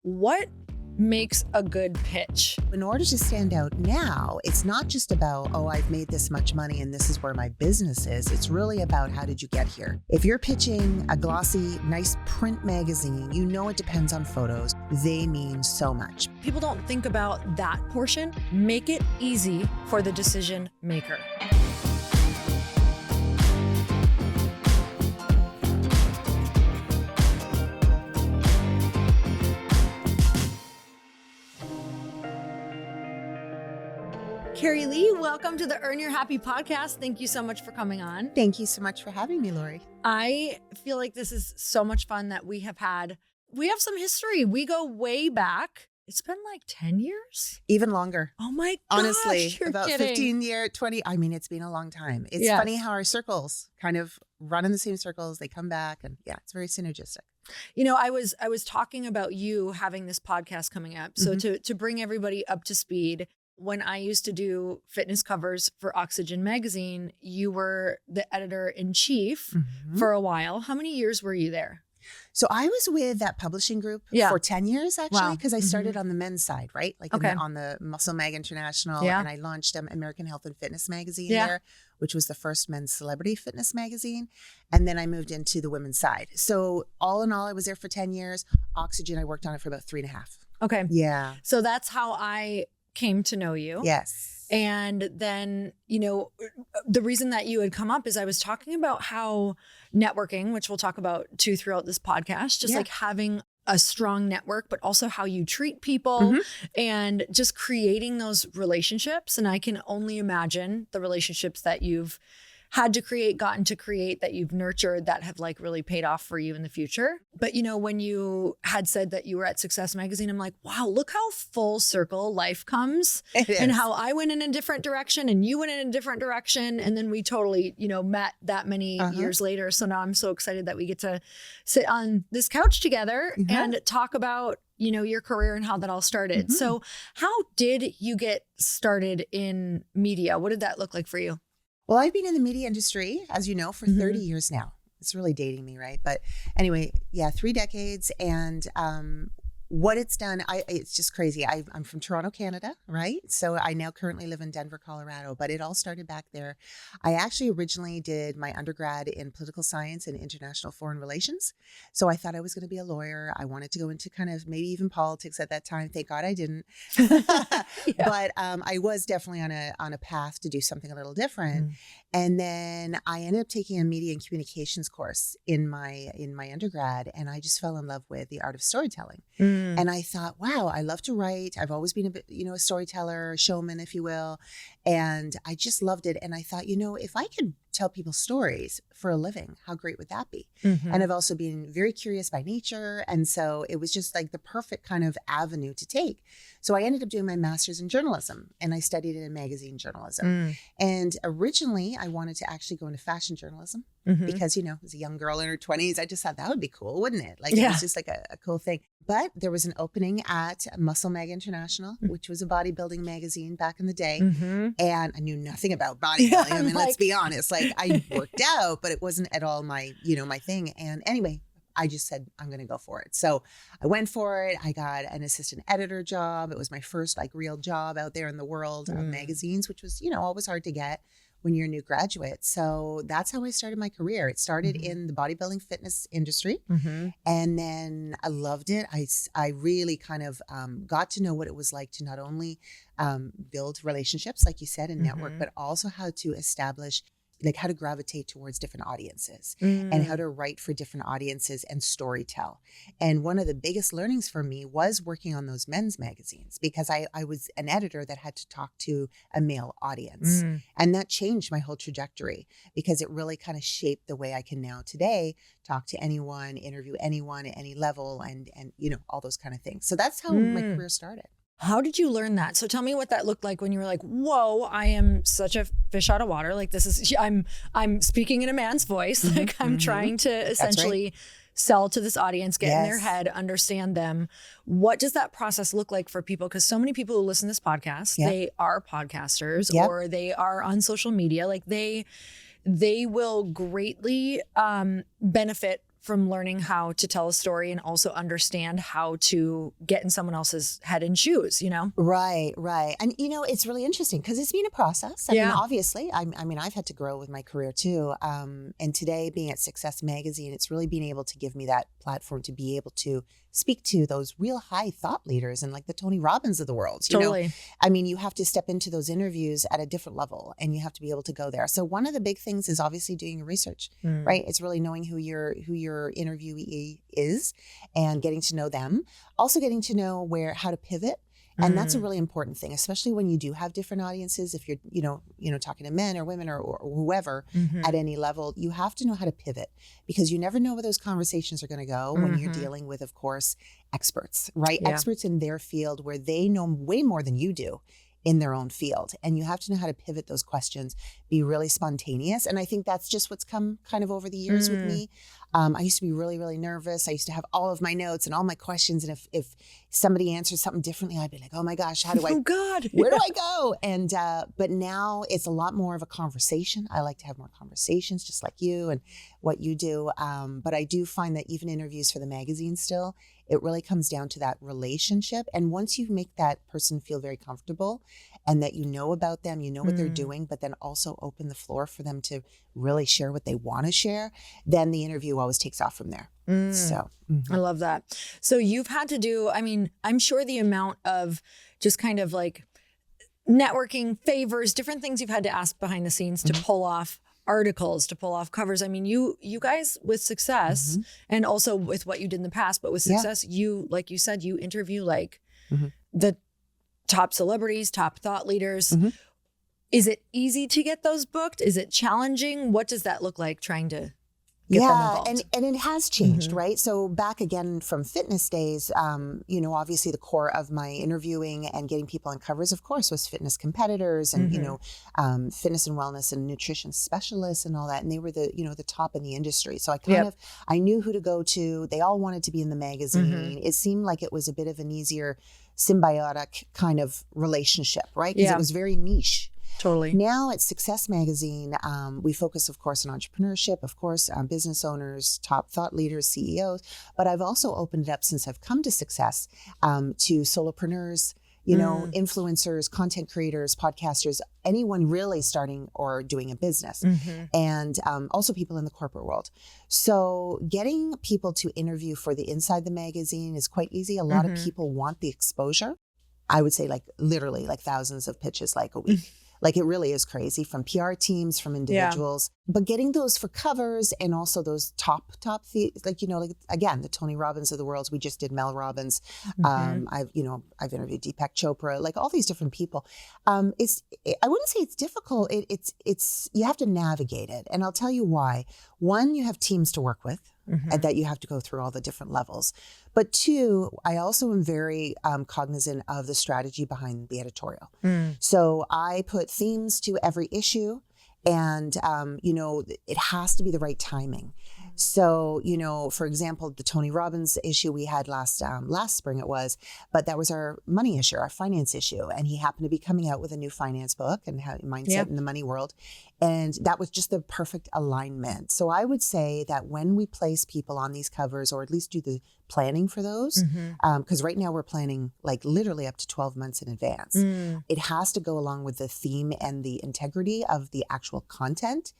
What makes a good pitch? In order to stand out now, it's not just about, oh, I've made this much money and this is where my business is. It's really about how did you get here? If you're pitching a glossy, nice print magazine, you know it depends on photos. They mean so much. People don't think about that portion. Make it easy for the decision maker. Kerrie Lee, welcome to the Earn Your Happy podcast. Thank you so much for coming on. Thank you so much for having me, Lori. I feel like this is so much fun that we have some history. We go way back. It's been like 10 years? Even longer. Oh my gosh, honestly, you're about kidding. 15 years, 20. I mean, it's been a long time. It's funny how our circles kind of run in the same circles. They come back and it's very synergistic. You know, I was talking about you having this podcast coming up. So to bring everybody up to speed, when I used to do fitness covers for Oxygen magazine, you were the editor-in-chief for a while. How many years were you there? So I was with that publishing group for 10 years, actually, because I started on the men's side, right? Like on the Muscle Mag International. And I launched American Health and Fitness magazine there, which was the first men's celebrity fitness magazine. And then I moved into the women's side. So all in all, I was there for 10 years. Oxygen, I worked on it for about 3.5. Okay. Yeah. So that's how I came to know you. Yes. And then, you know, the reason that you had come up is I was talking about how networking, which we'll talk about too throughout this podcast, just like having a strong network, but also how you treat people and just creating those relationships. And I can only imagine the relationships that you've had to create, gotten to create, that you've nurtured, that have like really paid off for you in the future. But you know, when you had said that you were at Success Magazine, I'm like, wow, look how full circle life comes and how I went in a different direction and you went in a different direction. And then we totally, you know, met that many years later. So now I'm so excited that we get to sit on this couch together and talk about, you know, your career and how that all started. So how did you get started in media? What did that look like for you? Well, I've been in the media industry, as you know, for 30 years now. It's really dating me, right? But anyway, 3 decades. And what it's done, it's just crazy. I'm from Toronto, Canada, right? So I now currently live in Denver, Colorado, but it all started back there. I actually originally did my undergrad in political science and international foreign relations. So I thought I was going to be a lawyer. I wanted to go into kind of maybe even politics at that time. Thank God I didn't. But I was definitely on a path to do something a little different. And then I ended up taking a media and communications course in my undergrad, and I just fell in love with the art of storytelling. And I thought, wow, I love to write. I've always been a storyteller, a showman, if you will. And I just loved it. And I thought, if I could tell people stories for a living, how great would that be? And I've also been very curious by nature. And so it was just like the perfect kind of avenue to take. So I ended up doing my master's in journalism, and I studied it in magazine journalism. And originally I wanted to actually go into fashion journalism because, as a young girl in her 20s, I just thought that would be cool, wouldn't it? Like it was just like a cool thing. But there was an opening at Muscle Mag International, which was a bodybuilding magazine back in the day. And I knew nothing about bodybuilding. I mean, let's be honest. Like I worked out, but it wasn't at all my thing. And anyway, I just said, I'm going to go for it. So I went for it. I got an assistant editor job. It was my first like real job out there in the world of magazines, which was, always hard to get when you're a new graduate. So that's how I started my career. It started in the bodybuilding fitness industry. And then I loved it. I really kind of got to know what it was like to not only build relationships, like you said, and network, but also how to establish, like how to gravitate towards different audiences and how to write for different audiences and storytell. And one of the biggest learnings for me was working on those men's magazines, because I was an editor that had to talk to a male audience. And that changed my whole trajectory, because it really kind of shaped the way I can now today talk to anyone, interview anyone at any level, and all those kind of things. So that's how my career started. How did you learn that? So tell me what that looked like when you were like, whoa, I am such a fish out of water. Like I'm speaking in a man's voice. Like I'm trying to essentially sell to this audience, get in their head, understand them. What does that process look like for people? Because so many people who listen to this podcast, they are podcasters or they are on social media. Like they will greatly benefit from learning how to tell a story and also understand how to get in someone else's head and shoes, you know? Right. And, it's really interesting because it's been a process. I mean, obviously, I've had to grow with my career too. And today being at Success Magazine, it's really being able to give me that platform to be able to speak to those real high thought leaders and like the Tony Robbins of the world. Totally. I mean, you have to step into those interviews at a different level and you have to be able to go there. So one of the big things is obviously doing your research, right? It's really knowing who your interviewee is and getting to know them. Also getting to know how to pivot. And that's a really important thing, especially when you do have different audiences. If you're, talking to men or women or whoever at any level, you have to know how to pivot because you never know where those conversations are going to go when you're dealing with, of course, experts, right? Yeah. Experts in their field where they know way more than you do in their own field. And you have to know how to pivot those questions, be really spontaneous. And I think that's just what's come kind of over the years with me. I used to be really, really nervous. I used to have all of my notes and all my questions. And if somebody answered something differently, I'd be like, oh my gosh, how do I, oh God, where do I go? And, but now it's a lot more of a conversation. I like to have more conversations just like you and what you do. But I do find that even interviews for the magazine still, it really comes down to that relationship. And once you make that person feel very comfortable and that you know about them, you know what they're doing, but then also open the floor for them to really share what they want to share, then the interview always takes off from there. So I love that. So you've had to do, I mean, I'm sure the amount of just kind of like networking, favors, different things you've had to ask behind the scenes to pull off articles, to pull off covers. I mean, you guys with Success and also with what you did in the past, but with Success, you, like you said, you interview like the top celebrities, top thought leaders. Is it easy to get those booked? Is it challenging? What does that look like trying to get them involved? And it has changed, right? So back again from fitness days, obviously the core of my interviewing and getting people on covers, of course, was fitness competitors and, fitness and wellness and nutrition specialists and all that. And they were the top in the industry. So I I knew who to go to. They all wanted to be in the magazine. It seemed like it was a bit of an easier symbiotic kind of relationship, right? Because it was very niche. Totally. Now at Success Magazine, we focus, of course, on entrepreneurship, of course, business owners, top thought leaders, CEOs. But I've also opened it up since I've come to Success to solopreneurs, influencers, content creators, podcasters, anyone really starting or doing a business, and also people in the corporate world. So getting people to interview for the Inside the Magazine is quite easy. A lot of people want the exposure. I would say literally thousands of pitches a week. Like it really is crazy from PR teams, from individuals, but getting those for covers and also those top, again, the Tony Robbins of the world. We just did Mel Robbins. I've interviewed Deepak Chopra, like all these different people. I wouldn't say it's difficult. It's, you have to navigate it. And I'll tell you why. One, you have teams to work with. And that you have to go through all the different levels. But two, I also am very cognizant of the strategy behind the editorial. So I put themes to every issue and, it has to be the right timing. So, for example, the Tony Robbins issue we had last spring but that was our money issue, our finance issue. And he happened to be coming out with a new finance book and how mindset in the money world. And that was just the perfect alignment. So I would say that when we place people on these covers, or at least do the planning for those, because right now we're planning literally up to 12 months in advance. It has to go along with the theme and the integrity of the actual content.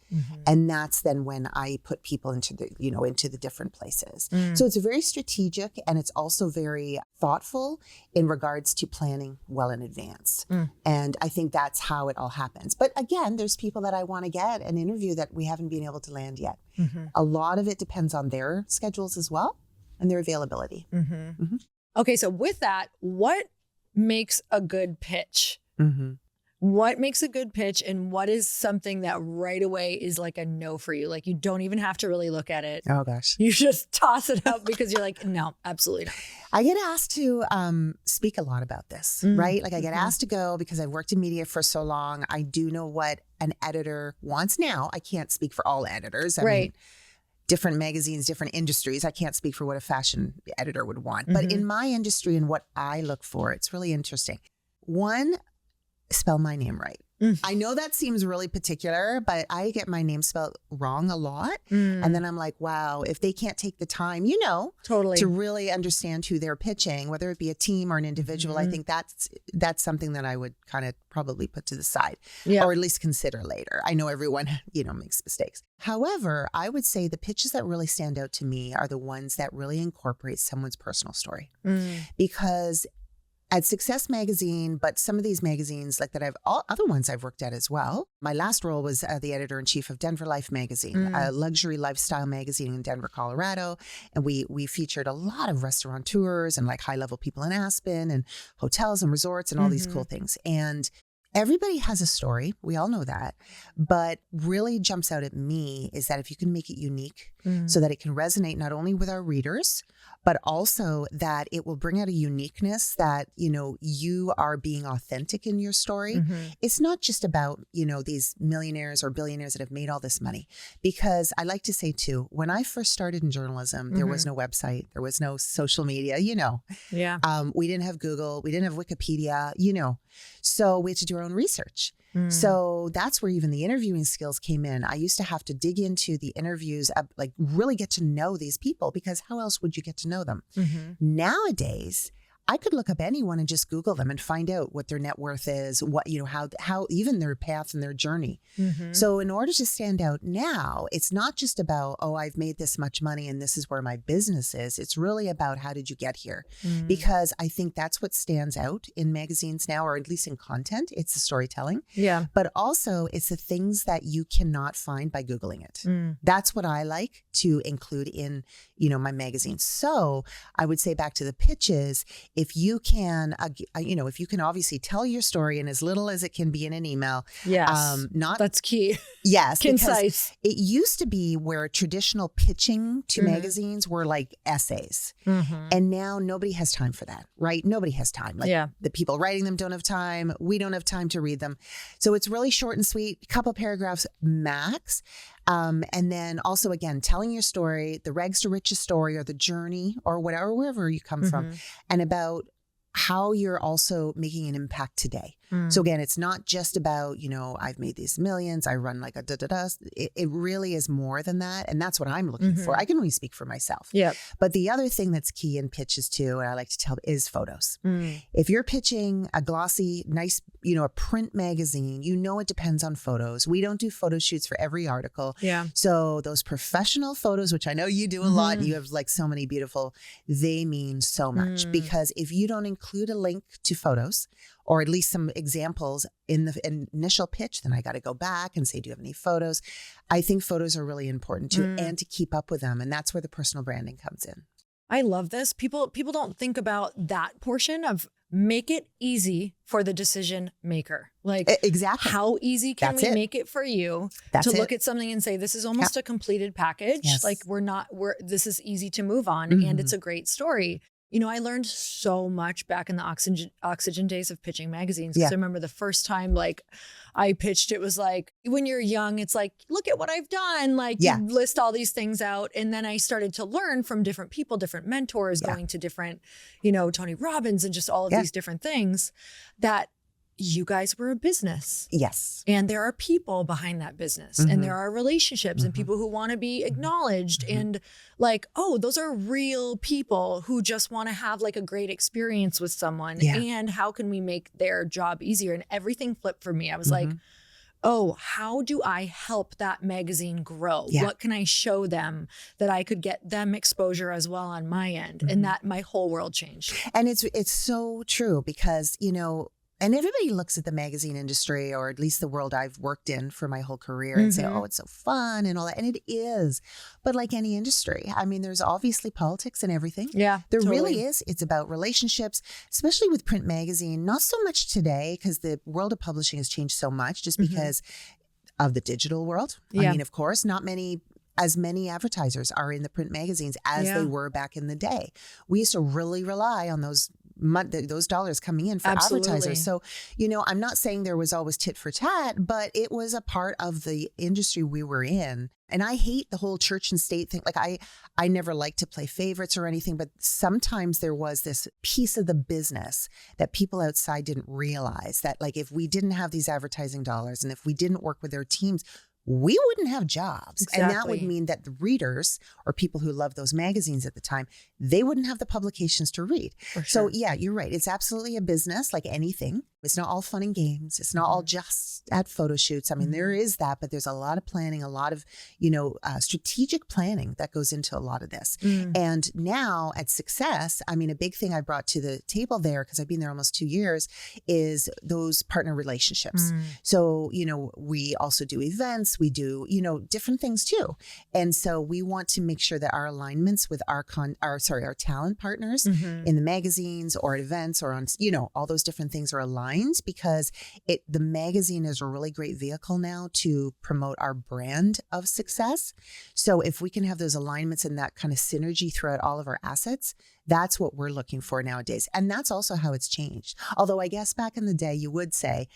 And that's then when I put people into the different places. So it's very strategic and it's also very thoughtful in regards to planning well in advance. And I think that's how it all happens. But again, there's people that I want to get an interview that we haven't been able to land yet. A lot of it depends on their schedules as well and their availability. Okay, so with that, what makes a good pitch? What makes a good pitch, and what is something that right away is like a no for you? Like you don't even have to really look at it. Oh gosh. You just toss it out because you're like, no, absolutely not. I get asked to speak a lot about this, right? Like I get asked to go because I've worked in media for so long. I do know what an editor wants now. I can't speak for all editors. I mean, different magazines, different industries. I can't speak for what a fashion editor would want. But in my industry and what I look for, it's really interesting. One, spell my name right. I know that seems really particular, but I get my name spelled wrong a lot. And then I'm like, wow, if they can't take the time, Totally. to really understand who they're pitching, whether it be a team or an individual, I think that's something that I would kind of probably put to the side or at least consider later. I know everyone, makes mistakes. However, I would say the pitches that really stand out to me are the ones that really incorporate someone's personal story. Because at Success Magazine, but some of these magazines like that other ones I've worked at as well. My last role was the editor-in-chief of Denver Life Magazine, a luxury lifestyle magazine in Denver, Colorado. And we featured a lot of restaurateurs and like high-level people in Aspen and hotels and resorts and all these cool things. And everybody has a story. We all know that. But really jumps out at me is that if you can make it unique so that it can resonate not only with our readers, but also that it will bring out a uniqueness that, you are being authentic in your story. It's not just about, these millionaires or billionaires that have made all this money. Because I like to say too, when I first started in journalism, there was no website, there was no social media, Yeah. We didn't have Google, we didn't have Wikipedia, so we had to do our own research. So that's where even the interviewing skills came in. I used to have to dig into the interviews, like really get to know these people, because how else would you get to know them? Nowadays, I could look up anyone and just Google them and find out what their net worth is, what, how even their path and their journey. So in order to stand out now, it's not just about, oh, I've made this much money and this is where my business is. It's really about how did you get here? Because I think that's what stands out in magazines now, or at least in content. It's the storytelling. Yeah. But also it's the things that you cannot find by Googling it. That's what I like to include in, my magazine. So I would say back to the pitches, if you can, if you can obviously tell your story in as little as it can be in an email. Yes. That's key. Yes. Concise. It used to be where traditional pitching to magazines were like essays. And now nobody has time for that, right? Nobody has time. Like the people writing them don't have time. We don't have time to read them. So it's really short and sweet, a couple paragraphs max. And then also, again, telling your story, the rags to riches story or the journey or whatever, wherever you come from, and about how you're also making an impact today. So again, it's not just about, I've made these millions, I run like a da-da-da. It really is more than that. And that's what I'm looking for. I can only speak for myself. But the other thing that's key in pitches too, and I like to tell, is photos. If you're pitching a glossy, nice, a print magazine, it depends on photos. We don't do photo shoots for every article. So those professional photos, which I know you do a lot, you have like so many beautiful, they mean so much. Because if you don't include a link to photos, or at least some examples in the initial pitch, then I got to go back and say, do you have any photos? I think photos are really important too, and to keep up with them. And that's where the personal branding comes in. I love this. People don't think about that portion of make it easy for the decision maker. Like exactly. How easy can we make it for you to look at something and say, this is almost a completed package. Yes. Like this is easy to move on and it's a great story. I learned so much back in the oxygen days of pitching magazines. Because I remember the first time, like, I pitched, it was like, when you're young, it's like, look at what I've done. Like, you list all these things out. And then I started to learn from different people, different mentors, going to different, Tony Robbins and just all of these different things, that you guys were a business. Yes. And there are people behind that business and there are relationships and people who want to be acknowledged and like, oh, those are real people who just want to have like a great experience with someone. And how can we make their job easier? And everything flipped for me. I was like, oh, how do I help that magazine grow? What can I show them that I could get them exposure as well on my end? And that my whole world changed. And it's so true because, and everybody looks at the magazine industry, or at least the world I've worked in for my whole career, and say, oh, it's so fun and all that. And it is. But like any industry, I mean, there's obviously politics and everything. Yeah, there really is. It's about relationships, especially with print magazine. Not so much today because the world of publishing has changed so much just because of the digital world. I mean, of course, not as many advertisers are in the print magazines as they were back in the day. We used to really rely on those those dollars coming in for advertisers. So, I'm not saying there was always tit for tat, but it was a part of the industry we were in. And I hate the whole church and state thing. Like I never liked to play favorites or anything, but sometimes there was this piece of the business that people outside didn't realize, that like if we didn't have these advertising dollars and if we didn't work with their teams, we wouldn't have jobs. Exactly. And that would mean that the readers or people who loved those magazines at the time, they wouldn't have the publications to read. For sure. So yeah, you're right. It's absolutely a business like anything. It's not all fun and games. It's not all just at photo shoots. I mean, there is that, but there's a lot of planning, a lot of, strategic planning that goes into a lot of this. And now at Success, I mean, a big thing I brought to the table there, because I've been there almost 2 years, is those partner relationships. So, we also do events, we do, different things too. And so we want to make sure that our alignments with our talent partners in the magazines or at events or on, all those different things are aligned, because the magazine is a really great vehicle now to promote our brand of Success. So if we can have those alignments and that kind of synergy throughout all of our assets, that's what we're looking for nowadays. And that's also how it's changed. Although I guess back in the day, you would say,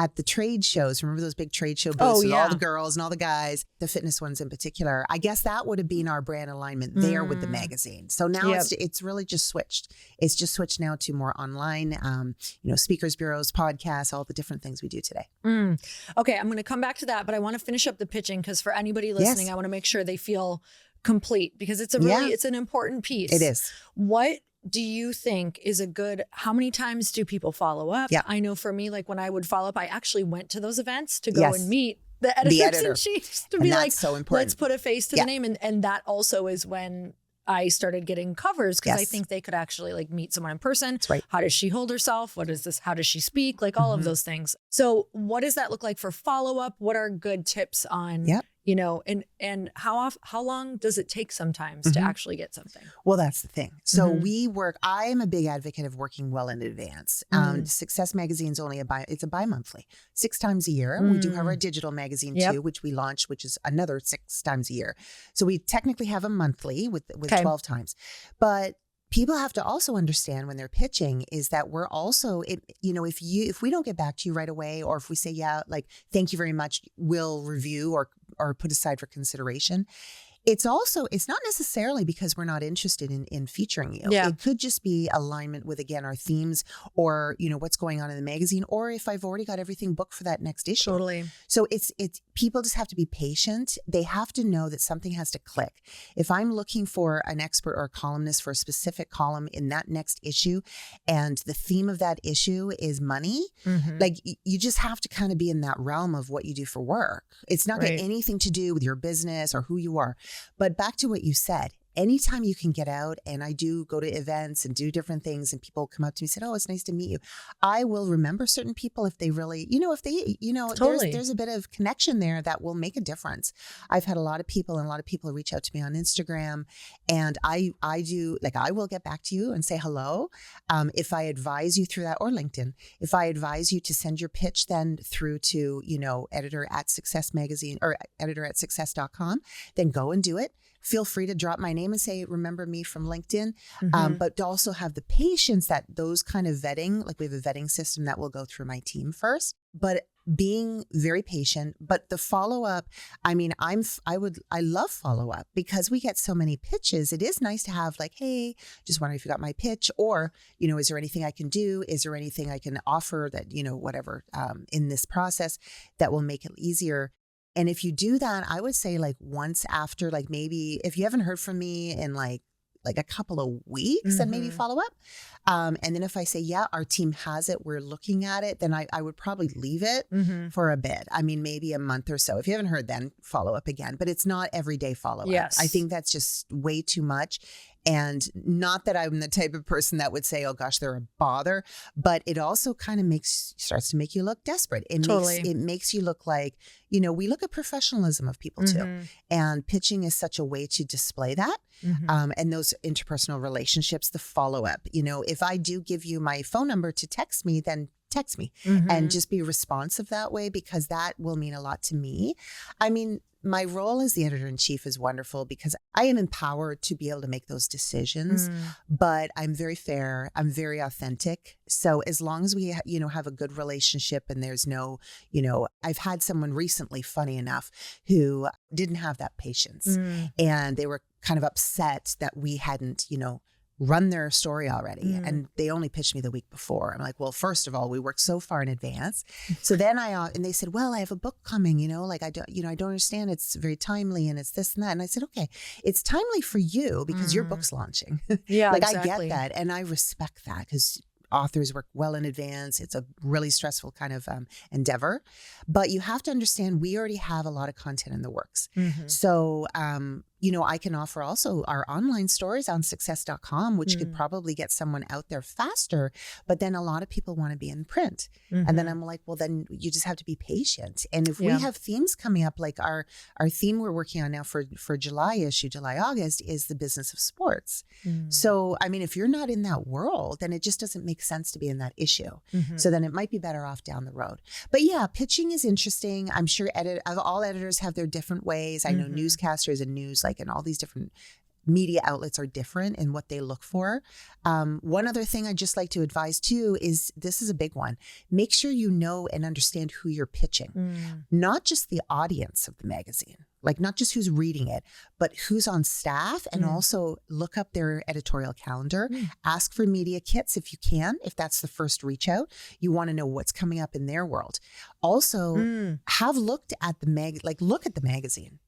at the trade shows, remember those big trade show booths with all the girls and all the guys, the fitness ones in particular, I guess that would have been our brand alignment there with the magazine. So now it's really just switched. It's just switched now to more online, speakers bureaus, podcasts, all the different things we do today. Okay, I'm going to come back to that, but I want to finish up the pitching, because for anybody listening, I want to make sure they feel complete, because it's it's an important piece. It is. What do you think is how many times do people follow up? Yeah. I know for me, like when I would follow up, I actually went to those events to go and meet the editors in chiefs to be like, so important. Let's put a face to the name. And that also is when I started getting covers, because I think they could actually like meet someone in person. That's right. How does she hold herself? What is this? How does she speak? Like all of those things. So what does that look like for follow-up? What are good tips on, and how long does it take sometimes to actually get something? Well, that's the thing. So I am a big advocate of working well in advance. Success Magazine's it's a bi-monthly, 6 times a year. We do have our digital magazine too, which we launch, which is another 6 times a year. So we technically have a monthly with 12 times, but people have to also understand when they're pitching is that we're also, if we don't get back to you right away, or if we say, thank you very much, we'll review or put aside for consideration. It's not necessarily because we're not interested in featuring you. Yeah. It could just be alignment with, again, our themes or, what's going on in the magazine, or if I've already got everything booked for that next issue. Totally. So it's people just have to be patient. They have to know that something has to click. If I'm looking for an expert or a columnist for a specific column in that next issue, and the theme of that issue is money, like you just have to kind of be in that realm of what you do for work. It's not got anything to do with your business or who you are. But back to what you said, anytime you can get out, and I do go to events and do different things, and people come up to me and say, "Oh, it's nice to meet you." I will remember certain people if they really, Totally. there's a bit of connection there that will make a difference. I've had a lot of people reach out to me on Instagram, and I will get back to you and say hello. If I advise you through that, or LinkedIn, if I advise you to send your pitch then through to, editor at Success Magazine or editor at success.com, then go and do it. Feel free to drop my name and say, remember me from LinkedIn, but to also have the patience that those kind of vetting, like we have a vetting system that will go through my team first, but being very patient. But the follow-up, I mean, I love follow-up because we get so many pitches. It is nice to have like, hey, just wondering if you got my pitch, or, is there anything I can do? Is there anything I can offer that, whatever, in this process that will make it easier? And if you do that, I would say like once after, like maybe if you haven't heard from me in like a couple of weeks, then maybe follow up. And then if I say, yeah, our team has it, we're looking at it, then I would probably leave it for a bit. I mean, maybe a month or so. If you haven't heard, then follow up again. But it's not everyday follow up. Yes. I think that's just way too much. And not that I'm the type of person that would say, oh gosh, they're a bother, but it also kind of starts to make you look desperate. It makes you look like, we look at professionalism of people too. And pitching is such a way to display that. And those interpersonal relationships, the follow-up, if I do give you my phone number to text me, then text me and just be responsive that way, because that will mean a lot to me. I mean, my role as the editor-in-chief is wonderful because I am empowered to be able to make those decisions, but I'm very fair. I'm very authentic. So as long as we, have a good relationship and there's no, I've had someone recently, funny enough, who didn't have that patience and they were kind of upset that we hadn't, run their story already. And they only pitched me the week before. I'm like, well, first of all, we worked so far in advance. So then and they said, well, I have a book coming, I don't understand. It's very timely and it's this and that. And I said, okay, it's timely for you because your book's launching. Yeah, exactly. I get that. And I respect that because authors work well in advance. It's a really stressful kind of endeavor, but you have to understand we already have a lot of content in the works. So, I can offer also our online stories on success.com, which could probably get someone out there faster. But then a lot of people want to be in print. And then I'm like, well, then you just have to be patient. And if we have themes coming up, like our theme we're working on now for July issue, August, is the business of sports. So, I mean, if you're not in that world, then it just doesn't make sense to be in that issue. So then it might be better off down the road. But yeah, pitching is interesting. I'm sure all editors have their different ways. I know newscasters and news, and all these different media outlets are different in what they look for. One other thing I'd just like to advise too is, this is a big one. Make sure you know and understand who you're pitching, not just the audience of the magazine, not just who's reading it, but who's on staff, and also look up their editorial calendar. Ask for media kits if you can, if that's the first reach out. You want to know what's coming up in their world. Also, have looked at look at the magazine.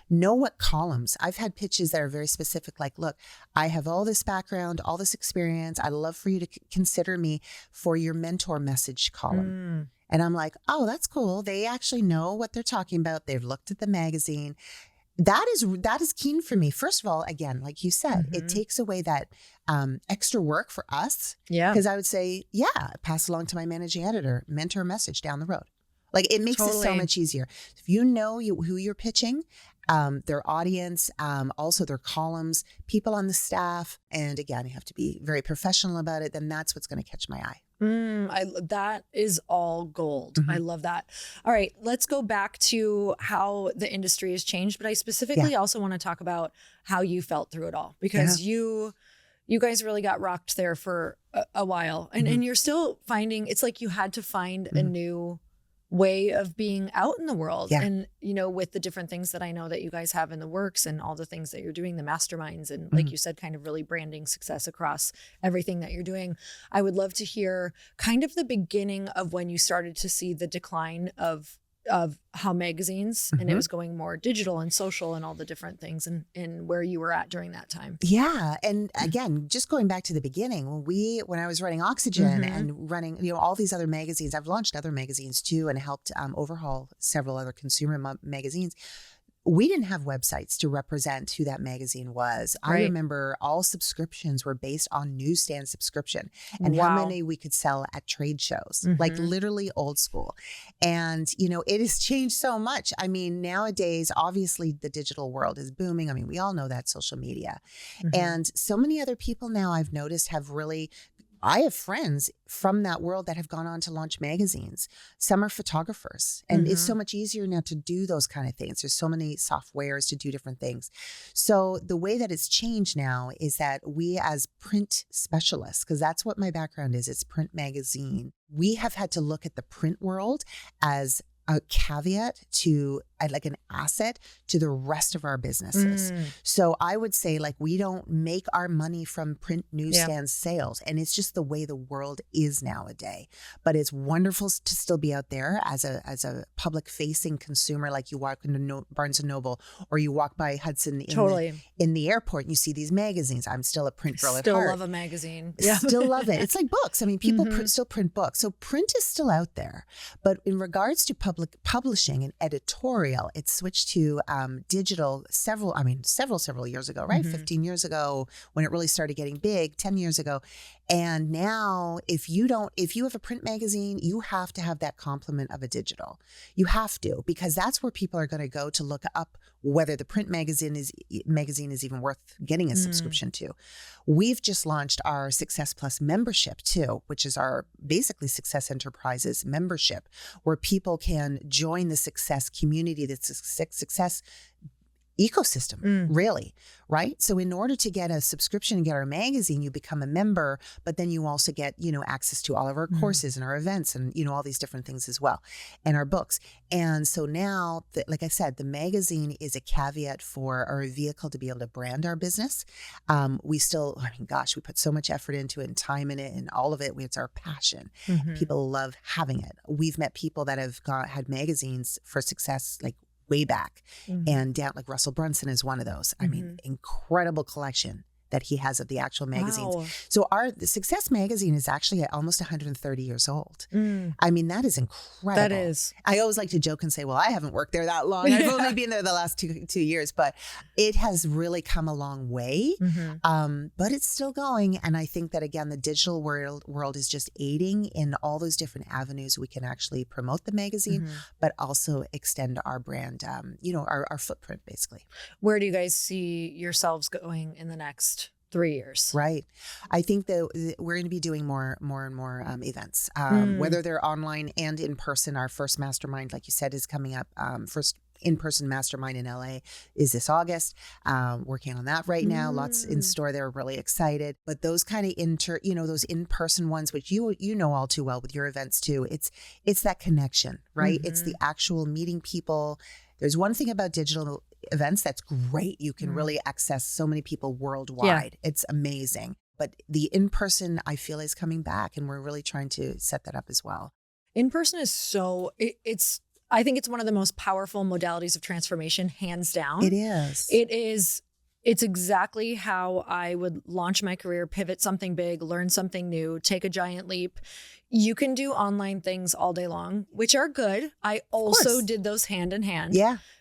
Know what columns. I've had pitches that are very specific, look, I have all this background, all this experience. I'd love for you to consider me for your mentor message column. And I'm like, oh, that's cool. They actually know what they're talking about. They've looked at the magazine. That is keen for me. First of all, again, like you said, it takes away that extra work for us. Yeah. Because I would say, pass along to my managing editor, mentor message down the road. It makes it so much easier. If you know who you're pitching, their audience, also their columns, people on the staff, and again, you have to be very professional about it, then that's what's going to catch my eye. That is all gold. I love that. All right, let's go back to how the industry has changed, but I specifically also want to talk about how you felt through it all, because you guys really got rocked there for a while, and you're still finding, it's like you had to find a new way of being out in the world. And with the different things that I know that you guys have in the works and all the things that you're doing, the masterminds, and like you said, kind of really branding success across everything that you're doing. I would love to hear kind of the beginning of when you started to see the decline of how magazines and it was going more digital and social and all the different things, and where you were at during that time. Yeah. And again, just going back to the beginning, when I was running Oxygen and running, all these other magazines, I've launched other magazines too, and helped overhaul several other consumer magazines. We didn't have websites to represent who that magazine was. Right. I remember all subscriptions were based on newsstand subscription and how many we could sell at trade shows, literally old school. And, it has changed so much. I mean, nowadays, obviously the digital world is booming. I mean, we all know that, social media. And so many other people now I've noticed I have friends from that world that have gone on to launch magazines. Some are photographers, and it's so much easier now to do those kind of things. There's so many softwares to do different things. So the way that it's changed now is that we, as print specialists, because that's what my background is, it's print magazine, we have had to look at the print world as a caveat to an asset to the rest of our businesses. So I would say we don't make our money from print newsstand sales, and it's just the way the world is nowadays. But it's wonderful to still be out there as a public facing consumer. Like you walk into Barnes and Noble, or you walk by Hudson in the airport and you see these magazines. I'm still a print girl at heart. Still love a magazine. Still love it. It's like books. I mean, people still print books. So print is still out there. But in regards to public publishing and editorial, it switched to digital several years ago, right? 15 years ago, when it really started getting big, 10 years ago. And now if you have a print magazine, you have to have that complement of a digital. You have to, because that's where people are going to go to look up whether the print magazine is even worth getting a subscription to. We've just launched our Success Plus membership too, which is our basically Success Enterprises membership, where people can join the success community, the success ecosystem, really, right? So in order to get a subscription and get our magazine, you become a member, but then you also get, access to all of our courses and our events and, all these different things as well, and our books. And so now, like I said, the magazine is a caveat for, or a vehicle to be able to brand our business. We put so much effort into it and time in it and all of it. It's our passion. People love having it. We've met people that have had magazines for success, like way back, and down, like Russell Brunson is one of those. I mean, incredible collection that he has of the actual magazines. Wow. So the Success magazine is actually almost 130 years old. I mean, that is incredible. That is. I always like to joke and say, well, I haven't worked there that long. I've only been there the last two years, but it has really come a long way. But it's still going. And I think that, again, the digital world is just aiding in all those different avenues we can actually promote the magazine, but also extend our brand, our footprint, basically. Where do you guys see yourselves going in the next 3 years? Right. I think that we're going to be doing more and more events, whether they're online and in person. Our first mastermind, like you said, is coming up. First in-person mastermind in LA is this August. Working on that right now. Lots in store there. Really excited. But those kind of those in-person ones, which you know all too well with your events too. It's that connection, right? It's the actual meeting people. There's one thing about digital events that's great. You can really access so many people worldwide. Yeah. It's amazing. But the in-person, I feel, is coming back, and we're really trying to set that up as well. In-person is I think it's one of the most powerful modalities of transformation, hands down. It is. It's exactly how I would launch my career, pivot something big, learn something new, take a giant leap. You can do online things all day long, which are good. I also did those hand in hand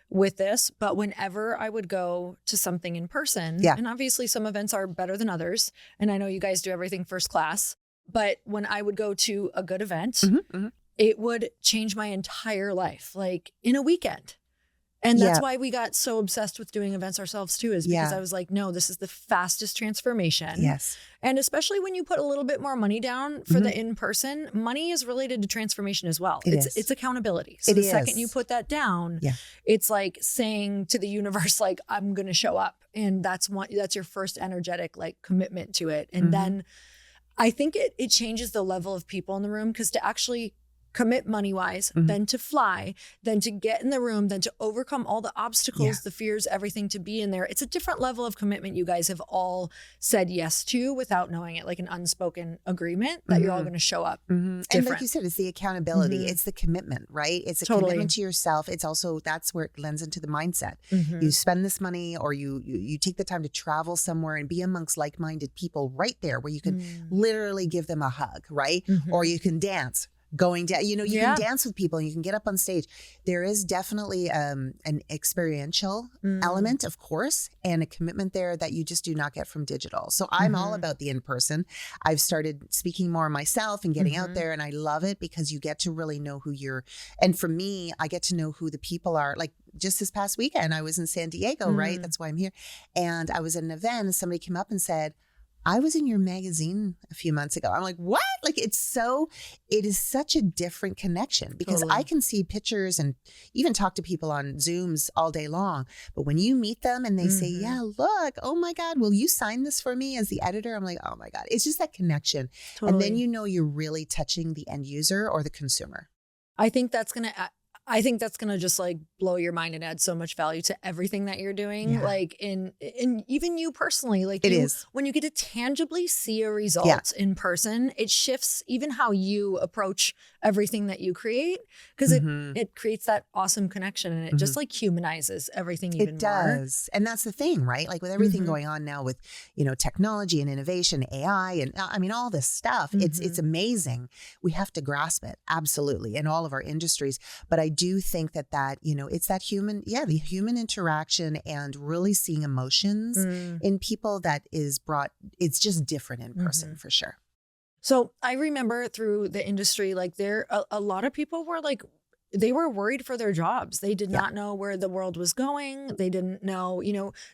with this. But whenever I would go to something in person, and obviously some events are better than others, and I know you guys do everything first class, but when I would go to a good event, it would change my entire life, like in a weekend. And that's why we got so obsessed with doing events ourselves too, is because I was like, no, this is the fastest transformation. Yes. And especially when you put a little bit more money down for the in-person, money is related to transformation as well. It's accountability. So the second you put that down, it's like saying to the universe, like, I'm going to show up. And that's your first energetic like commitment to it. And then I think it changes the level of people in the room, because to actually commit money-wise, then to fly, then to get in the room, then to overcome all the obstacles, the fears, everything to be in there. It's a different level of commitment you guys have all said yes to without knowing it, like an unspoken agreement that you're all going to show up. And like you said, it's the accountability. It's the commitment, right? It's a commitment to yourself. It's also, that's where it lends into the mindset. You spend this money, or you take the time to travel somewhere and be amongst like-minded people right there where you can literally give them a hug, right? Or you can dance. Going down, you can dance with people and you can get up on stage. There is definitely an experiential element, of course, and a commitment there that you just do not get from digital. So I'm all about the in-person. I've started speaking more myself and getting out there, and I love it because you get to really know and for me, I get to know who the people are. Like just this past weekend, I was in San Diego, right? That's why I'm here. And I was at an event and somebody came up and said, I was in your magazine a few months ago. I'm like, what? Like, it is such a different connection, because I can see pictures and even talk to people on Zooms all day long. But when you meet them and they say, yeah, look, oh my God, will you sign this for me as the editor? I'm like, oh my God, it's just that connection. And then you're really touching the end user or the consumer. I think that's going to just like blow your mind and add so much value to everything that you're doing. Like in even you personally, like when you get to tangibly see a result in person, it shifts even how you approach everything that you create, because it creates that awesome connection, and it just like humanizes everything even more. It does. And that's the thing, right? Like with everything going on now with, technology and innovation, AI, and I mean, all this stuff, it's amazing. We have to grasp it. Absolutely. In all of our industries. But I do think that it's that the human interaction and really seeing emotions in people that is it's just different in person for sure. So I remember through the industry, like a lot of people were like, they were worried for their jobs. They did not know where the world was going. They didn't know,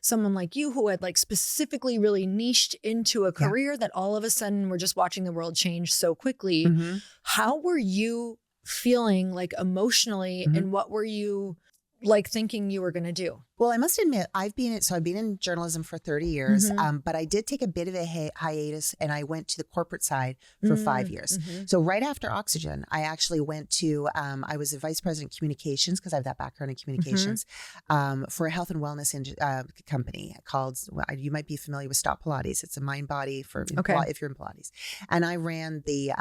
someone like you who had like specifically really niched into a career that all of a sudden we're just watching the world change so quickly. Mm-hmm. How were you feeling like emotionally and what were you like thinking you were going to do? Well, I must admit, I've been in journalism for 30 years, but I did take a bit of a hiatus and I went to the corporate side for 5 years. So right after Oxygen, I actually went to, I was a vice president of communications because I have that background in communications for a health and wellness company called, you might be familiar with Stop Pilates. It's a mind body for if you're in Pilates. And I ran the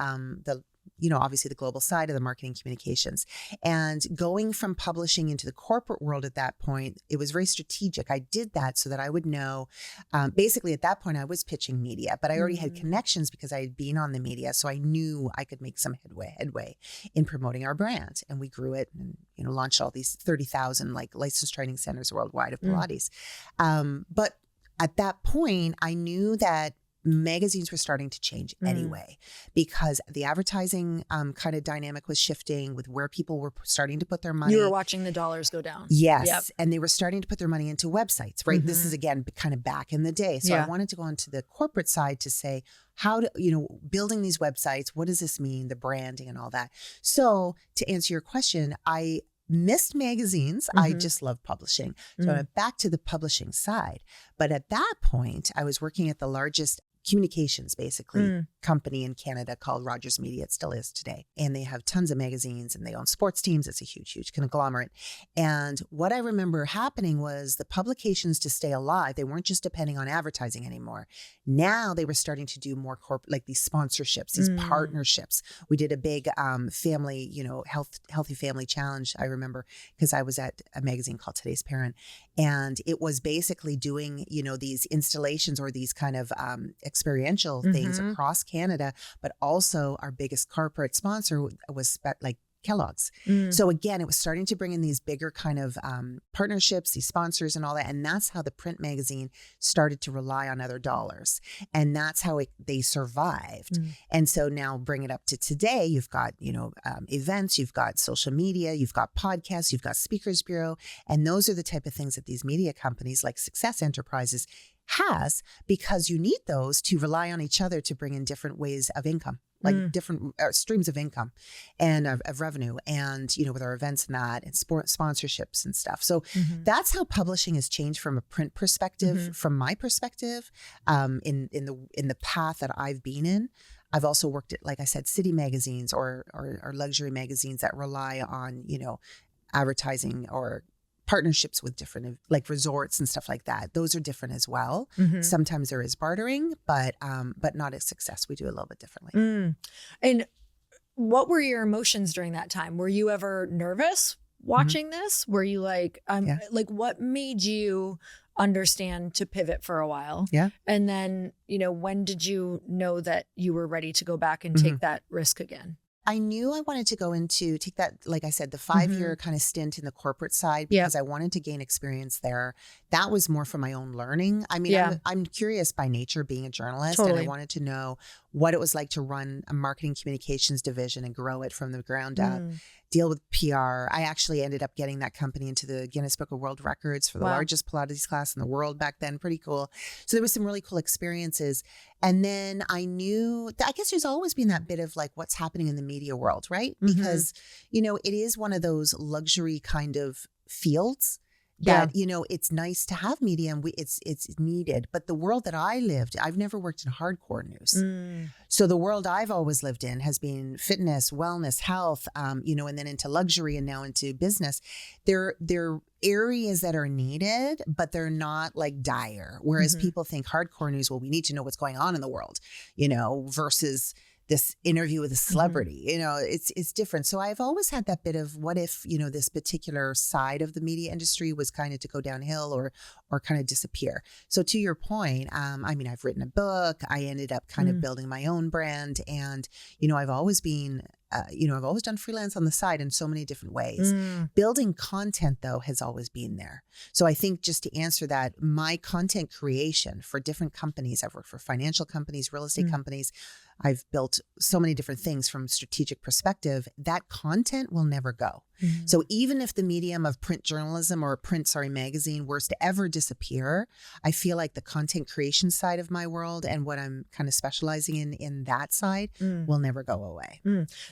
obviously the global side of the marketing communications. And going from publishing into the corporate world at that point, it was very strategic. I did that so that I would know, basically at that point I was pitching media, but I already had connections because I had been on the media. So I knew I could make some headway in promoting our brand. And we grew it and, launched all these 30,000 like licensed training centers worldwide of Pilates. But at that point, I knew that magazines were starting to change anyway, because the advertising kind of dynamic was shifting with where people were starting to put their money. You were watching the dollars go down. Yes. Yep. And they were starting to put their money into websites, right? This is again, kind of back in the day. So I wanted to go onto the corporate side to say, building these websites, what does this mean? The branding and all that. So to answer your question, I missed magazines. I just love publishing. So I went back to the publishing side. But at that point, I was working at the largest communications basically company in Canada called Rogers Media. It still is today. And they have tons of magazines and they own sports teams. It's a huge conglomerate. And what I remember happening was the publications, to stay alive, they weren't just depending on advertising anymore. Now they were starting to do more like these sponsorships, these partnerships. We did a big family, healthy family challenge. I remember because I was at a magazine called Today's Parent. And it was basically doing, these installations or these kind of experiential things across Canada, but also our biggest corporate sponsor was like Kellogg's. So again, it was starting to bring in these bigger kind of partnerships, these sponsors and all that. And that's how the print magazine started to rely on other dollars. And that's how they survived. And so now bring it up to today, you've got, events, you've got social media, you've got podcasts, you've got Speakers Bureau. And those are the type of things that these media companies like Success Enterprises has, because you need those to rely on each other to bring in different ways of income, like different streams of income and of revenue, and with our events and that and sponsorships and stuff. So that's how publishing has changed from a print perspective, from my perspective, in the path that I've been in. I've also worked at, like I said, city magazines or luxury magazines that rely on advertising or partnerships with different like resorts and stuff like that. Those are different as well. Sometimes there is bartering, but not at Success. We do a little bit differently. And what were your emotions during that time? Were you ever nervous watching this? Were you like, like what made you understand to pivot for a while? Yeah. And then, when did you know that you were ready to go back and take that risk again? I knew I wanted to take that, like I said, the 5-year kind of stint in the corporate side, because I wanted to gain experience there. That was more for my own learning. I mean, I'm curious by nature, being a journalist, and I wanted to know what it was like to run a marketing communications division and grow it from the ground up, deal with PR. I actually ended up getting that company into the Guinness Book of World Records for the largest Pilates class in the world back then. Pretty cool. So there was some really cool experiences. And then I knew, I guess there's always been that bit of like what's happening in the media world, right? Because, it is one of those luxury kind of fields that, it's nice to have media and it's needed. But the world that I lived, I've never worked in hardcore news. So the world I've always lived in has been fitness, wellness, health, and then into luxury and now into business. They're areas that are needed, but they're not like dire. Whereas people think hardcore news, well, we need to know what's going on in the world, versus this interview with a celebrity, it's different. So I've always had that bit of what if, this particular side of the media industry was kind of to go downhill or kind of disappear. So to your point, I've written a book. I ended up kind of building my own brand, and, I've always been, I've always done freelance on the side in so many different ways. Building content, though, has always been there. So I think, just to answer that, my content creation for different companies, I've worked for financial companies, real estate companies, I've built so many different things from strategic perspective, that content will never go. Mm-hmm. So even if the medium of print journalism or magazine were to ever disappear, I feel like the content creation side of my world and what I'm kind of specializing in that side will never go away.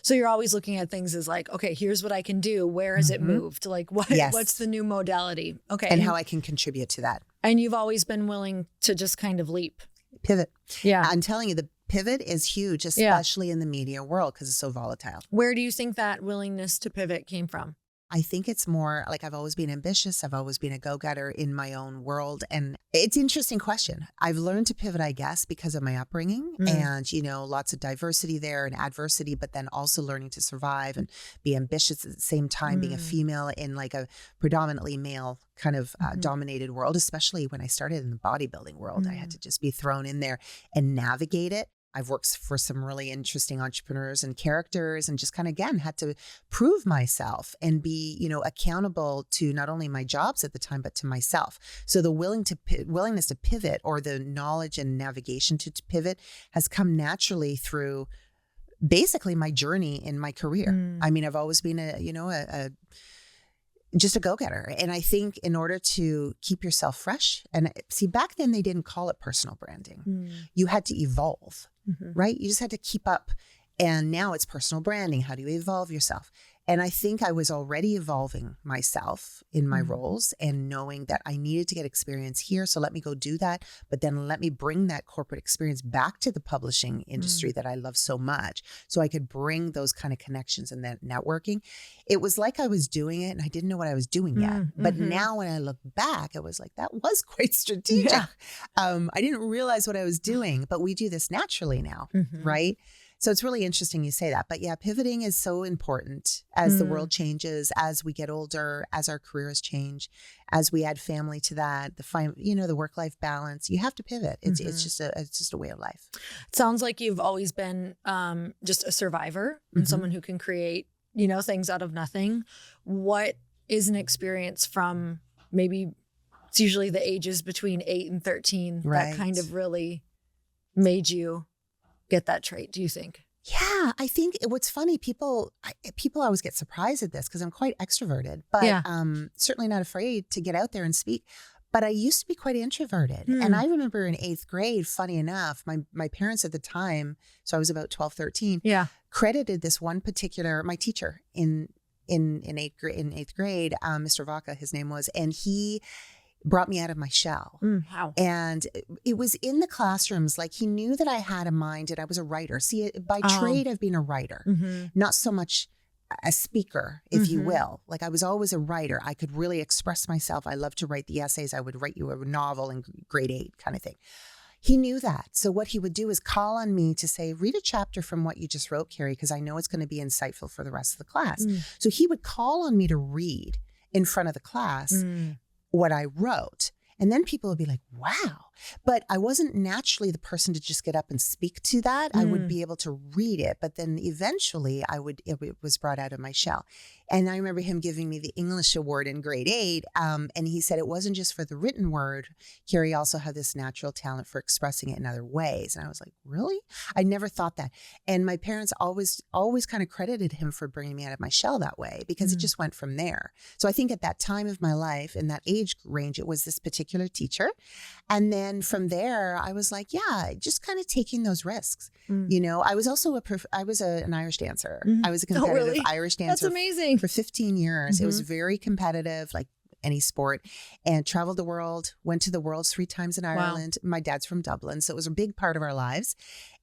So you're always looking at things as like, okay, here's what I can do. Where has it moved? Like what's the new modality? Okay. And how I can contribute to that. And you've always been willing to just kind of leap. Pivot. Yeah. I'm telling you, the pivot is huge, especially in the media world because it's so volatile. Where do you think that willingness to pivot came from? I think it's more like I've always been ambitious. I've always been a go-getter in my own world. And it's an interesting question. I've learned to pivot, I guess, because of my upbringing and, lots of diversity there and adversity, but then also learning to survive and be ambitious at the same time, being a female in like a predominantly male kind of dominated world, especially when I started in the bodybuilding world. I had to just be thrown in there and navigate it. I've worked for some really interesting entrepreneurs and characters and just kind of, again, had to prove myself and be, accountable to not only my jobs at the time, but to myself. So the willingness to pivot or the knowledge and navigation to pivot has come naturally through basically my journey in my career. I mean, I've always been just a go-getter. And I think in order to keep yourself fresh, and see, back then they didn't call it personal branding. You had to evolve, right? You just had to keep up. And now it's personal branding. How do you evolve yourself? And I think I was already evolving myself in my roles and knowing that I needed to get experience here. So let me go do that. But then let me bring that corporate experience back to the publishing industry that I love so much. So I could bring those kind of connections and that networking. It was like I was doing it and I didn't know what I was doing yet. But now when I look back, it was like, that was quite strategic. Yeah. I didn't realize what I was doing, but we do this naturally now, right? So it's really interesting you say that. But yeah, pivoting is so important as the world changes, as we get older, as our careers change, as we add family to that, the work-life balance. You have to pivot. It's just a way of life. It sounds like you've always been just a survivor and someone who can create, things out of nothing. What is an experience from maybe it's usually the ages between 8 and 13 that kind of really made you get that trait, do you think? Yeah, I think what's funny, people always get surprised at this because I'm quite extroverted, but certainly not afraid to get out there and speak. But I used to be quite introverted. And I remember in 8th grade, funny enough, my parents at the time, so I was about 12, 13, credited this one particular, my teacher in 8th grade, Mr. Vaca, his name was, and he brought me out of my shell. Wow. And it was in the classrooms, like he knew that I had a mind and I was a writer. See, by trade, I've been a writer, not so much a speaker, if you will. Like I was always a writer. I could really express myself. I loved to write the essays. I would write you a novel in grade 8 kind of thing. He knew that. So what he would do is call on me to say, read a chapter from what you just wrote, Kerrie, because I know it's going to be insightful for the rest of the class. So he would call on me to read in front of the class what I wrote. And then people would be like, wow. But I wasn't naturally the person to just get up and speak to that. I would be able to read it. But then eventually it was brought out of my shell. And I remember him giving me the English award in grade 8. And he said it wasn't just for the written word. Kerrie also had this natural talent for expressing it in other ways. And I was like, really? I never thought that. And my parents always kind of credited him for bringing me out of my shell that way because it just went from there. So I think at that time of my life, in that age range, it was this particular teacher. And then from there, I was like, yeah, just kind of taking those risks. I was also an Irish dancer. I was a competitive Irish dancer. That's amazing. For 15 years. It was very competitive, like any sport, and traveled the world, went to the Worlds 3 times in Ireland. Wow. My dad's from Dublin, so it was a big part of our lives.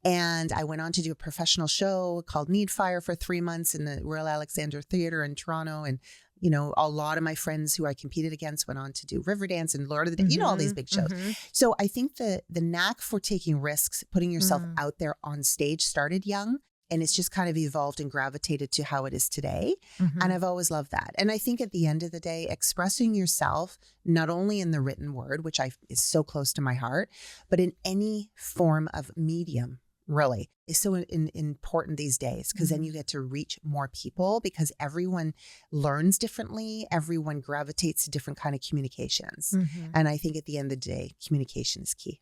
And I went on to do a professional show called Need Fire for 3 months in the Royal Alexandra Theatre in Toronto. And a lot of my friends who I competed against went on to do Riverdance and Lord of the all these big shows. So I think the knack for taking risks, putting yourself out there on stage started young. And it's just kind of evolved and gravitated to how it is today. And I've always loved that. And I think at the end of the day, expressing yourself, not only in the written word, which is so close to my heart, but in any form of medium, really, is so important these days because then you get to reach more people because everyone learns differently. Everyone gravitates to different kind of communications. And I think at the end of the day, communication is key.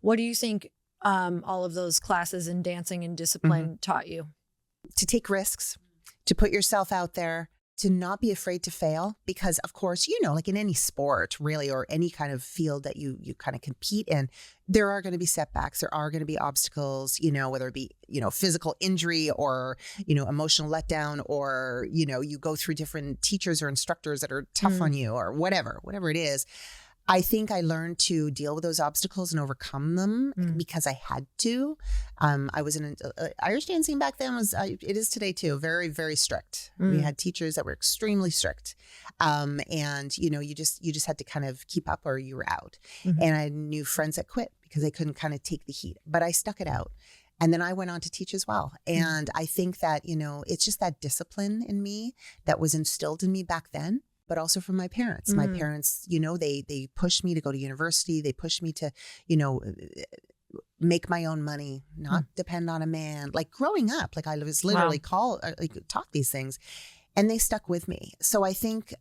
What do you think all of those classes in dancing and discipline taught you? To take risks, to put yourself out there, to not be afraid to fail, because of course, like in any sport really, or any kind of field that you kind of compete in, there are going to be setbacks. There are going to be obstacles, whether it be, physical injury or, emotional letdown, or, you go through different teachers or instructors that are tough on you, or whatever it is. I think I learned to deal with those obstacles and overcome them because I had to. I was in Irish dancing back then. It is today too. Very, very strict. We had teachers that were extremely strict, and you just had to kind of keep up or you were out. And I knew friends that quit because they couldn't kind of take the heat. But I stuck it out. And then I went on to teach as well. And I think that it's just that discipline in me that was instilled in me back then. But also from my parents. My parents, they pushed me to go to university. They pushed me to, make my own money, not depend on a man. Like growing up, like I was literally taught these things, and they stuck with me. So I think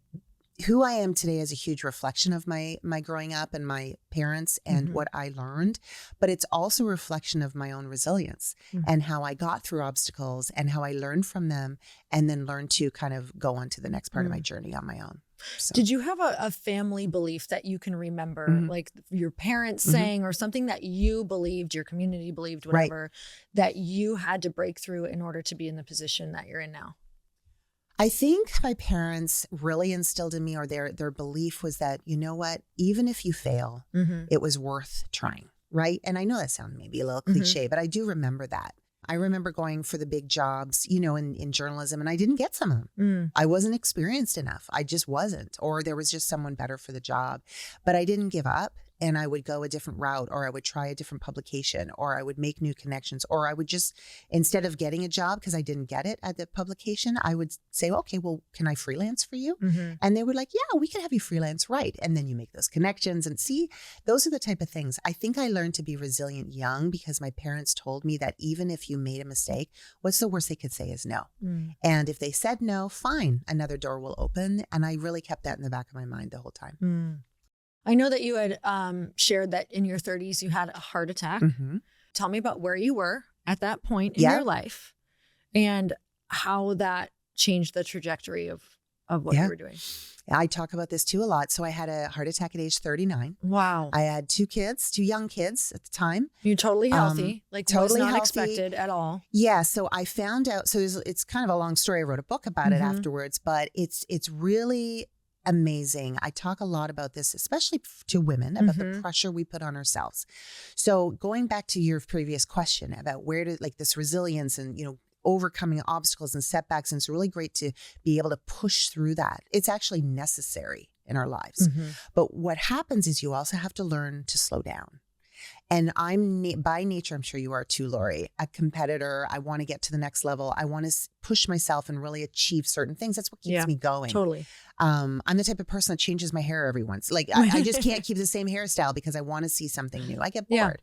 who I am today is a huge reflection of my growing up and my parents and what I learned, but it's also a reflection of my own resilience and how I got through obstacles and how I learned from them, and then learned to kind of go on to the next part of my journey on my own. So. Did you have a family belief that you can remember, like your parents saying, or something that you believed, your community believed, whatever, that you had to break through in order to be in the position that you're in now? I think my parents really instilled in me, or their belief was that, what, even if you fail, it was worth trying, right? And I know that sounds maybe a little cliche, but I do remember that. I remember going for the big jobs, in journalism, and I didn't get some of them. I wasn't experienced enough. I just wasn't, or there was just someone better for the job. But I didn't give up. And I would go a different route, or I would try a different publication, or I would make new connections, or I would just, instead of getting a job because I didn't get it at the publication, I would say, okay, well, can I freelance for you? And they would like, yeah, we can have you freelance, right? And then you make those connections, and see, those are the type of things. I think I learned to be resilient young because my parents told me that even if you made a mistake, what's the worst they could say is no. And if they said no, fine, another door will open. And I really kept that in the back of my mind the whole time. I know that you had shared that in your 30s, you had a heart attack. Tell me about where you were at that point in your life and how that changed the trajectory of what you were doing. I talk about this too a lot. So I had a heart attack at age 39. Wow. I had two young kids at the time. You're totally healthy, totally was not healthy. expected at all. Yeah. So I found out, so it's kind of a long story. I wrote a book about it afterwards, but it's really amazing. I talk a lot about this, especially to women, about the pressure we put on ourselves. So going back to your previous question about where to, like, this resilience and, overcoming obstacles and setbacks. And it's really great to be able to push through that. It's actually necessary in our lives. But what happens is you also have to learn to slow down. And I'm by nature, I'm sure you are too, Lori, a competitor. I want to get to the next level. I want to push myself and really achieve certain things. That's what keeps me going. Totally. I'm the type of person that changes my hair every once. Like I just can't keep the same hairstyle because I want to see something new. I get bored.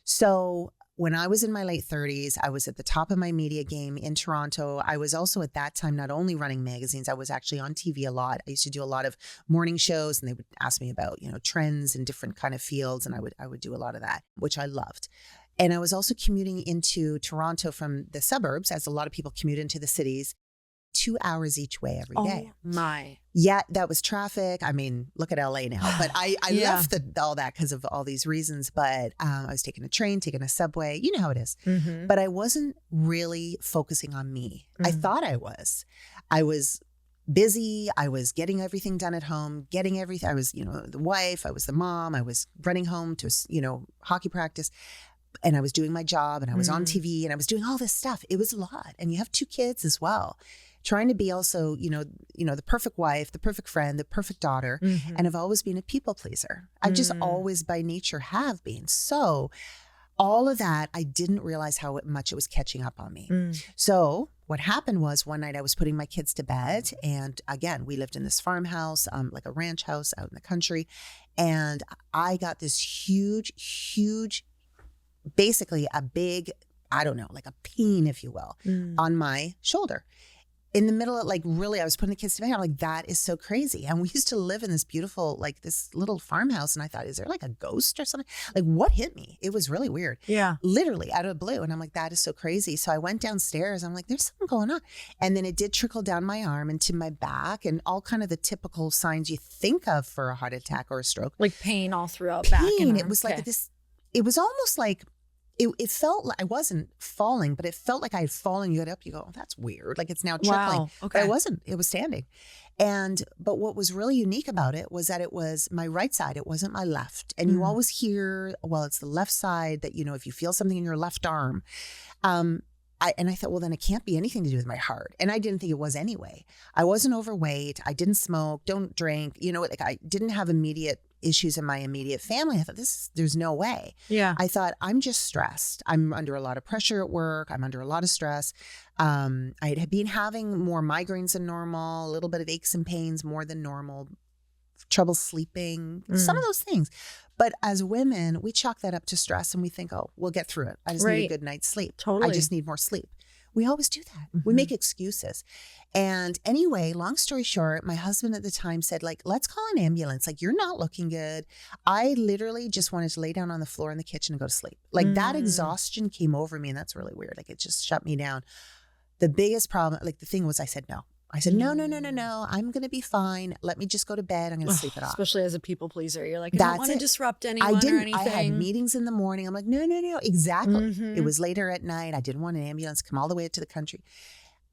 So when I was in my late 30s, I was at the top of my media game in Toronto. I was also at that time not only running magazines, I was actually on TV a lot. I used to do a lot of morning shows, and they would ask me about, trends in different kind of fields, and I would do a lot of that, which I loved. And I was also commuting into Toronto from the suburbs, as a lot of people commute into the cities, 2 hours each way every day. Oh my. Yeah, that was traffic. I mean, look at LA now. But I left all that because of all these reasons. But I was taking a train, taking a subway. You know how it is. But I wasn't really focusing on me. I thought I was. I was busy. I was getting everything done at home, getting everything. I was, the wife. I was the mom. I was running home to, hockey practice. And I was doing my job, and I was on TV, and I was doing all this stuff. It was a lot. And you have 2 kids as well. Trying to be also, the perfect wife, the perfect friend, the perfect daughter. And I've always been a people pleaser. I've just always by nature have been. So all of that, I didn't realize how much it was catching up on me. So what happened was one night I was putting my kids to bed. And again, we lived in this farmhouse, like a ranch house out in the country. And I got this huge, basically a big, I don't know, like a pain, if you will, on my shoulder. in the middle of like, really, I was putting the kids to bed. I'm like, that is so crazy. And we used to live in this beautiful, like this little farmhouse. And I thought, is there like a ghost or something? Like what hit me? It was really weird. Yeah. Literally out of the blue. And I'm like, that is so crazy. So I went downstairs. I'm like, there's something going on. And then it did trickle down my arm into my back and all kind of the typical signs you think of for a heart attack or a stroke. Like pain all throughout back and arm. It was like this, it was almost like, it felt like I wasn't falling, but it felt like I had fallen. You get up, you go, oh, that's weird. Like it's now trickling. Wow. Okay. But I wasn't. It was standing. But what was really unique about it was that it was my right side. It wasn't my left. And you always hear, well, it's the left side that, if you feel something in your left arm. I thought, well, then it can't be anything to do with my heart. And I didn't think it was anyway. I wasn't overweight. I didn't smoke, don't drink. Like I didn't have immediate issues in my immediate family. I thought there's no way. Yeah. I thought I'm just stressed. I'm under a lot of pressure at work. I'm under a lot of stress. I had been having more migraines than normal, a little bit of aches and pains more than normal, trouble sleeping, some of those things. But as women, we chalk that up to stress and we think, oh, we'll get through it. I just need a good night's sleep. Totally. I just need more sleep. We always do that. We make excuses. And anyway, long story short, my husband at the time said, like, let's call an ambulance. Like, you're not looking good. I literally just wanted to lay down on the floor in the kitchen and go to sleep. Like that exhaustion came over me. And that's really weird. Like it just shut me down. The biggest problem, like the thing was I said, no. I said, no. I'm going to be fine. Let me just go to bed. I'm going to sleep it off. Especially as a people pleaser. You're like, I don't want to disrupt anyone or anything. I had meetings in the morning. I'm like, no. Exactly. It was later at night. I didn't want an ambulance come all the way to the country.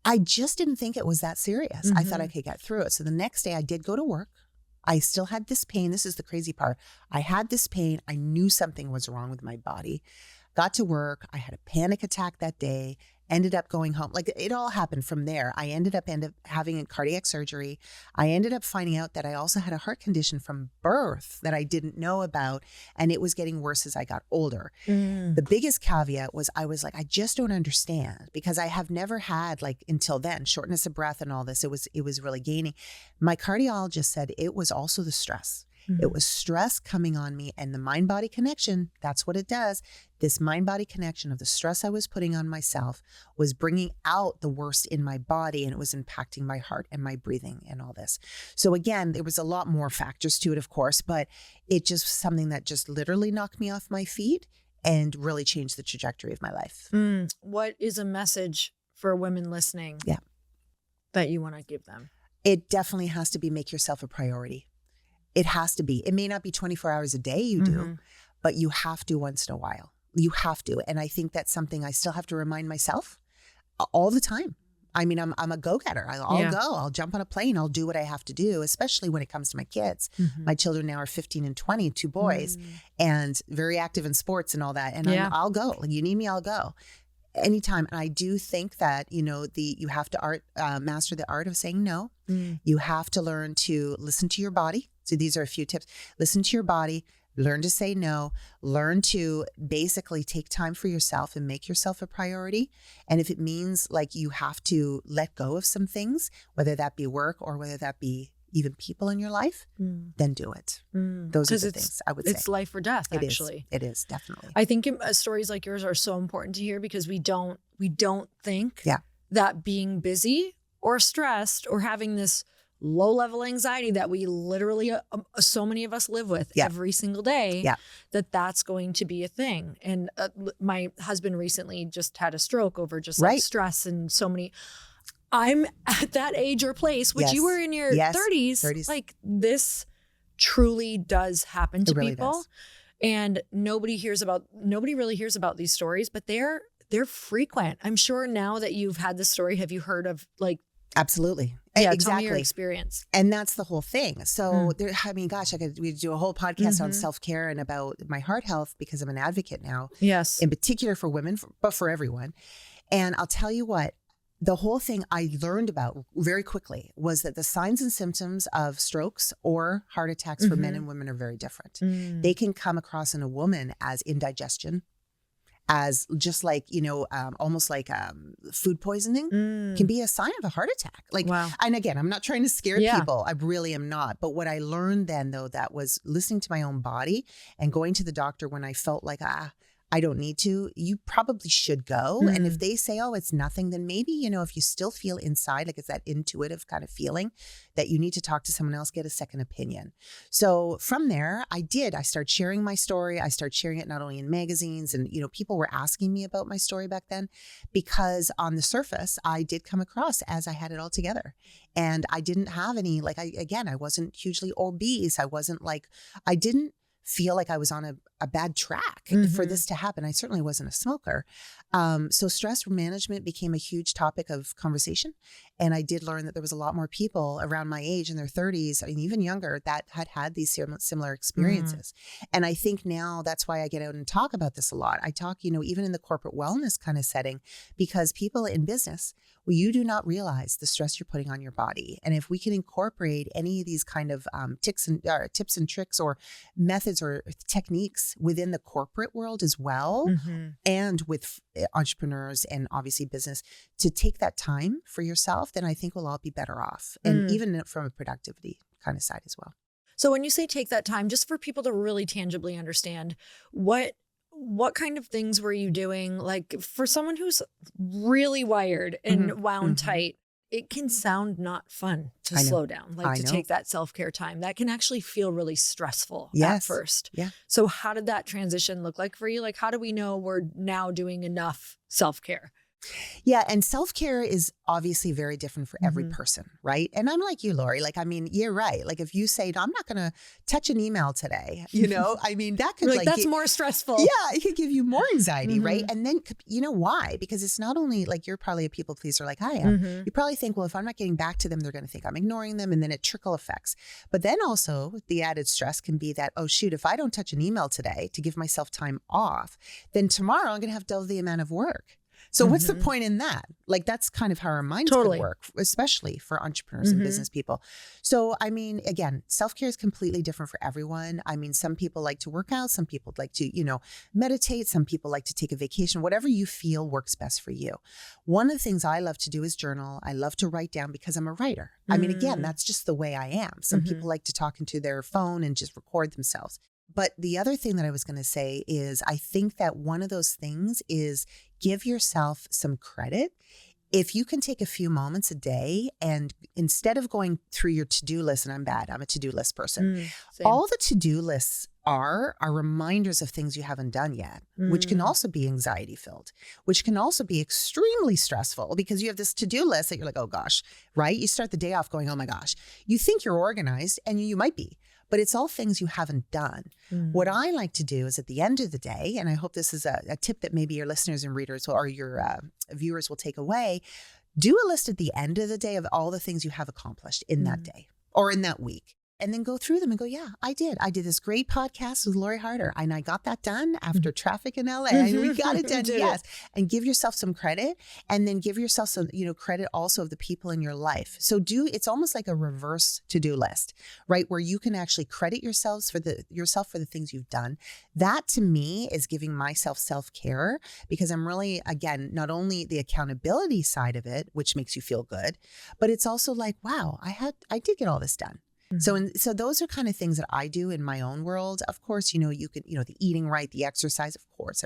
I just didn't think it was that serious. I thought I could get through it. So the next day I did go to work. I still had this pain. This is the crazy part. I had this pain. I knew something was wrong with my body. Got to work. I had a panic attack that day. Ended up going home. Like it all happened from there. I ended up having a cardiac surgery. I ended up finding out that I also had a heart condition from birth that I didn't know about. And it was getting worse as I got older. The biggest caveat was I was like, I just don't understand because I have never had like until then, shortness of breath and all this. It was really gaining. My cardiologist said it was also the stress. It was stress coming on me and the mind-body connection. That's what it does. This mind-body connection of the stress I was putting on myself was bringing out the worst in my body and it was impacting my heart and my breathing and all this. So again, there was a lot more factors to it, of course, but it just was something that just literally knocked me off my feet and really changed the trajectory of my life. What is a message for women listening that you want to give them? It definitely has to be make yourself a priority. It has to be. It may not be 24 hours a day you do, but you have to once in a while. You have to. And I think that's something I still have to remind myself all the time. I mean, I'm a go-getter. I'll go. I'll jump on a plane. I'll do what I have to do, especially when it comes to my kids. My children now are 15 and 20, 2 boys, and very active in sports and all that. And I'll go. Like, you need me, I'll go. Anytime. And I do think that, you have to master the art of saying no. You have to learn to listen to your body. So these are a few tips. Listen to your body, learn to say no, learn to basically take time for yourself and make yourself a priority. And if it means like you have to let go of some things, whether that be work or whether that be even people in your life, then do it. Those are the things I would say. It's life or death, actually. It is definitely. I think stories like yours are so important to hear because we don't think that being busy or stressed or having this low-level anxiety that we literally, so many of us live with every single day, that's going to be a thing. And my husband recently just had a stroke over just like stress and so many. I'm at that age or place, which you were in your 30s. Like this truly does happen to people. Does. And nobody really hears about these stories, but they're frequent. I'm sure now that you've had this story, have you heard of like, absolutely. Yeah, exactly. Tell me your experience. And that's the whole thing. So we do a whole podcast on self-care and about my heart health because I'm an advocate now. Yes. In particular for women, but for everyone. And I'll tell you what, the whole thing I learned about very quickly was that the signs and symptoms of strokes or heart attacks for men and women are very different. They can come across in a woman as indigestion, as just like, almost like food poisoning can be a sign of a heart attack. Like, wow. And again, I'm not trying to scare people. I really am not. But what I learned then, though, that was listening to my own body and going to the doctor when I felt like, I don't need to, you probably should go. And if they say, oh, it's nothing, then maybe, if you still feel inside, like it's that intuitive kind of feeling that you need to talk to someone else, get a second opinion. So from there, I started sharing my story. I started sharing it not only in magazines and, people were asking me about my story back then, because on the surface, I did come across as I had it all together. And I didn't have any, I wasn't hugely obese. I didn't feel like I was on a bad track for this to happen. I certainly wasn't a smoker. So stress management became a huge topic of conversation. And I did learn that there was a lot more people around my age in their 30s, and even younger, that had these similar experiences. And I think now that's why I get out and talk about this a lot. I talk, even in the corporate wellness kind of setting, because people in business, you do not realize the stress you're putting on your body. And if we can incorporate any of these kind of tips and tricks or methods or techniques within the corporate world as well, and with entrepreneurs and obviously business, to take that time for yourself, then I think we'll all be better off. And even from a productivity kind of side as well. So when you say take that time, just for people to really tangibly understand, what kind of things were you doing? Like for someone who's really wired and wound tight, it can sound not fun to slow down, to take that self-care time. That can actually feel really stressful at first. Yeah. So how did that transition look like for you? Like, how do we know we're now doing enough self-care? Yeah. And self-care is obviously very different for every person, right? And I'm like you, Lori, you're right. Like if you say, no, I'm not going to touch an email today, that could that's more stressful. Yeah. It could give you more anxiety, right? And then, why? Because it's not only like you're probably a people pleaser like I am. You probably think, well, if I'm not getting back to them, they're going to think I'm ignoring them. And then it trickle effects. But then also the added stress can be that, oh, shoot, if I don't touch an email today to give myself time off, then tomorrow I'm going to have double the amount of work. So what's the point in that? Like, that's kind of how our minds can work, especially for entrepreneurs and business people. So, again, self-care is completely different for everyone. Some people like to work out. Some people like to, meditate. Some people like to take a vacation, whatever you feel works best for you. One of the things I love to do is journal. I love to write down because I'm a writer. Again, that's just the way I am. Some people like to talk into their phone and just record themselves. But the other thing that I was going to say is I think that one of those things is give yourself some credit. If you can take a few moments a day and instead of going through your to-do list, and I'm a to-do list person, all the to-do lists are reminders of things you haven't done yet, which can also be anxiety filled, which can also be extremely stressful because you have this to-do list that you're like, oh gosh, right? You start the day off going, oh my gosh, you think you're organized and you might be, but it's all things you haven't done. What I like to do is at the end of the day, and I hope this is a tip that maybe your listeners and readers or your viewers will take away, do a list at the end of the day of all the things you have accomplished in that day or in that week. And then go through them and go, yeah, I did this great podcast with Lori Harder. And I got that done after traffic in LA. And we got it done, yes. And give yourself some credit. And then give yourself some, credit also of the people in your life. So it's almost like a reverse to-do list, right? Where you can actually credit yourself for the things you've done. That to me is giving myself self-care because I'm really, again, not only the accountability side of it, which makes you feel good, but it's also like, wow, I did get all this done. So those are kind of things that I do in my own world. Of course, you can, the eating right, the exercise, of course.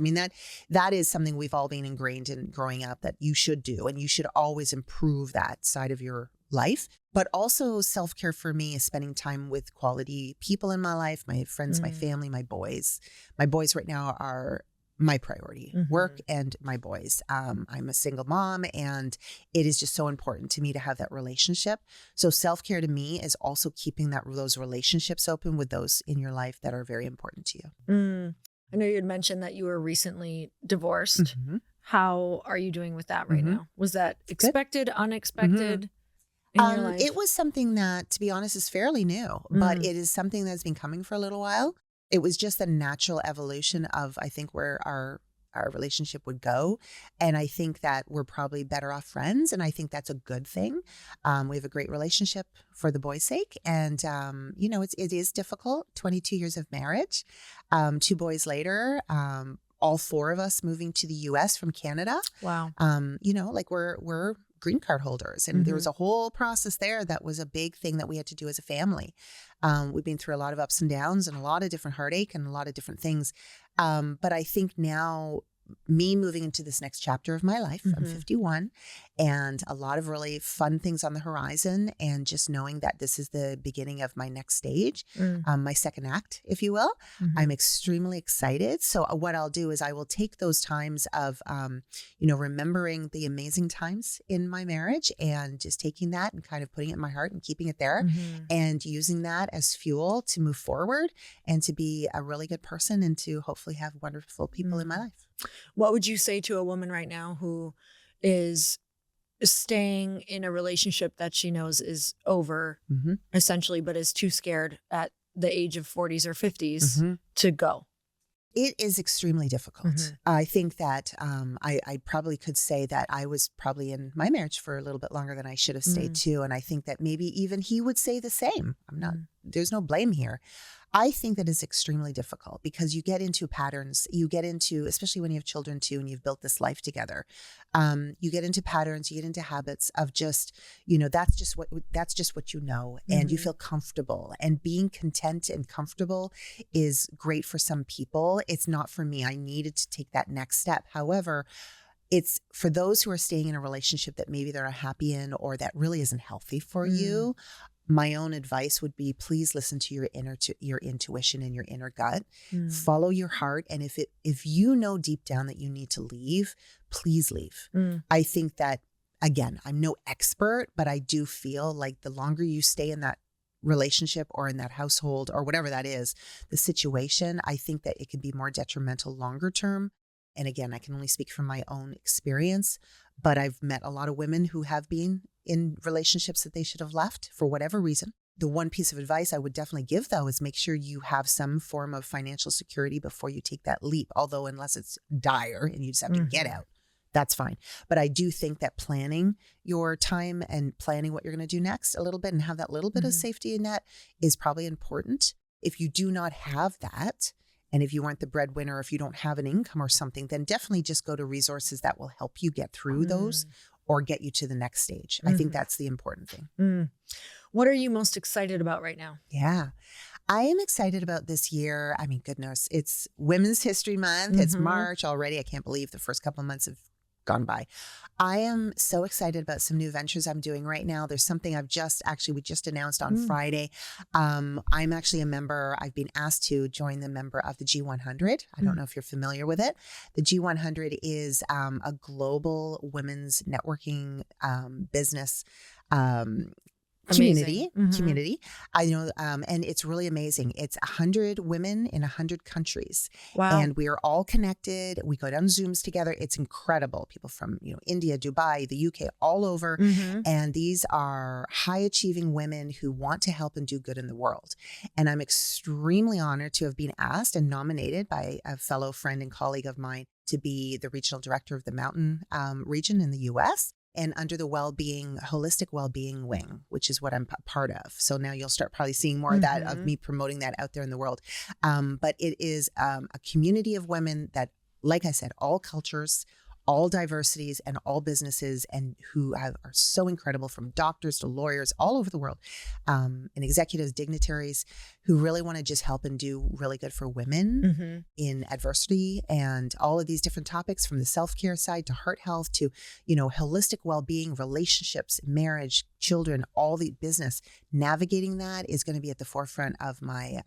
That is something we've all been ingrained in growing up that you should do. And you should always improve that side of your life. But also self-care for me is spending time with quality people in my life, my friends, my family, my boys. My boys right now are my priority, work and my boys. I'm a single mom and it is just so important to me to have that relationship. So self-care to me is also keeping those relationships open with those in your life that are very important to you. I know you had mentioned that you were recently divorced. How are you doing with that right now? Was that expected, unexpected in your life? It was something that, to be honest, is fairly new, but it is something that's been coming for a little while. It was just a natural evolution of, I think, where our relationship would go. And I think that we're probably better off friends. And I think that's a good thing. We have a great relationship for the boys' sake. And, it is difficult. 22 years of marriage, 2 boys later, all 4 of us moving to the US from Canada. Wow. We're green card holders. And there was a whole process there that was a big thing that we had to do as a family. We've been through a lot of ups and downs and a lot of different heartache and a lot of different things. But I think now, me moving into this next chapter of my life, I'm 51, and a lot of really fun things on the horizon, and just knowing that this is the beginning of my next stage, my second act, if you will. I'm extremely excited. So what I'll do is I will take those times of, remembering the amazing times in my marriage, and just taking that and kind of putting it in my heart and keeping it there, and using that as fuel to move forward and to be a really good person and to hopefully have wonderful people in my life. What would you say to a woman right now who is staying in a relationship that she knows is over, essentially, but is too scared at the age of 40s or 50s to go? It is extremely difficult. I think that I probably could say that I was probably in my marriage for a little bit longer than I should have stayed too. And I think that maybe even he would say the same. There's no blame here. I think that is extremely difficult because you get into patterns, especially when you have children too, and you've built this life together. You get into patterns, you get into habits of just, that's just what you know, and you feel comfortable, and being content and comfortable is great for some people. It's not for me. I needed to take that next step. However, it's for those who are staying in a relationship that maybe they're not happy in, or that really isn't healthy for you. My own advice would be, please listen to your intuition and your inner gut. Follow your heart. And if you know deep down that you need to leave, please leave. I think that, again, I'm no expert, but I do feel like the longer you stay in that relationship or in that household or whatever that is, the situation, I think that it can be more detrimental longer term. And again, I can only speak from my own experience, but I've met a lot of women who have been in relationships that they should have left for whatever reason. The one piece of advice I would definitely give, though, is make sure you have some form of financial security before you take that leap. Although unless it's dire and you just have to get out, that's fine. But I do think that planning your time and planning what you're going to do next a little bit and have that little bit of safety net is probably important. If you do not have that, and if you aren't the breadwinner, if you don't have an income or something, then definitely just go to resources that will help you get through those or get you to the next stage. I think that's the important thing. What are you most excited about right now? Yeah, I am excited about this year. I mean, goodness, it's Women's History Month. It's March already. I can't believe the first couple of months have gone by. I am so excited about some new ventures I'm doing right now. There's something we just announced on Friday. I'm actually a member. I've been asked to join the member of the G100. I don't know if you're familiar with it. The G100 is a global women's networking business community. I know, and it's really amazing. It's 100 women in 100 countries. Wow. And we are all connected. We go down Zooms together. It's incredible. People from, India, Dubai, the UK, all over. And these are high achieving women who want to help and do good in the world. And I'm extremely honored to have been asked and nominated by a fellow friend and colleague of mine to be the regional director of the Mountain region in the US. And under the holistic well-being wing, which is what I'm part of. So now you'll start probably seeing more of that, of me promoting that out there in the world. But it is a community of women that, like I said, all cultures, all diversities, and all businesses, and who are so incredible, from doctors to lawyers all over the world, and executives, dignitaries, who really want to just help and do really good for women in adversity, and all of these different topics, from the self-care side to heart health to, holistic well-being, relationships, marriage, children, all the business. Navigating that is going to be at the forefront of my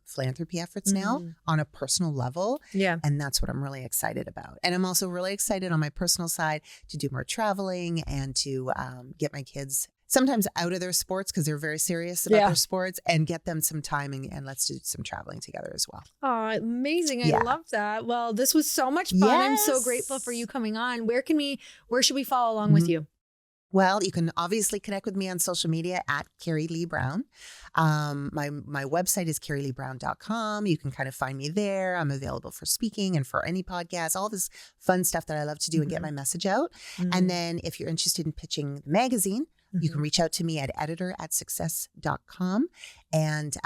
philanthropy efforts now on a personal level. Yeah. And that's what I'm really excited about. And I'm also really excited on my personal side to do more traveling and to get my kids sometimes out of their sports, because they're very serious about their sports, and get them some time and let's do some traveling together as well. Oh, amazing. I love that. Well, this was so much fun. I'm so grateful for you coming on. Where should we follow along with you? Well, you can obviously connect with me on social media at Kerrie Lee Brown. My website is kerrieleebrown.com. You can kind of find me there. I'm available for speaking and for any podcast, all this fun stuff that I love to do and get my message out. And then if you're interested in pitching the magazine, You can reach out to me at editor@success.com. And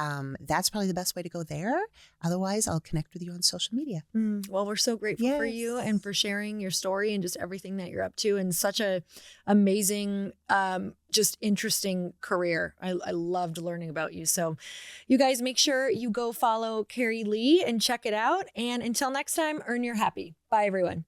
that's probably the best way to go there. Otherwise, I'll connect with you on social media. Well, we're so grateful for you and for sharing your story and just everything that you're up to, and such a amazing, just interesting career. I loved learning about you. So you guys make sure you go follow Kerrie Lee and check it out. And until next time, earn your happy. Bye, everyone.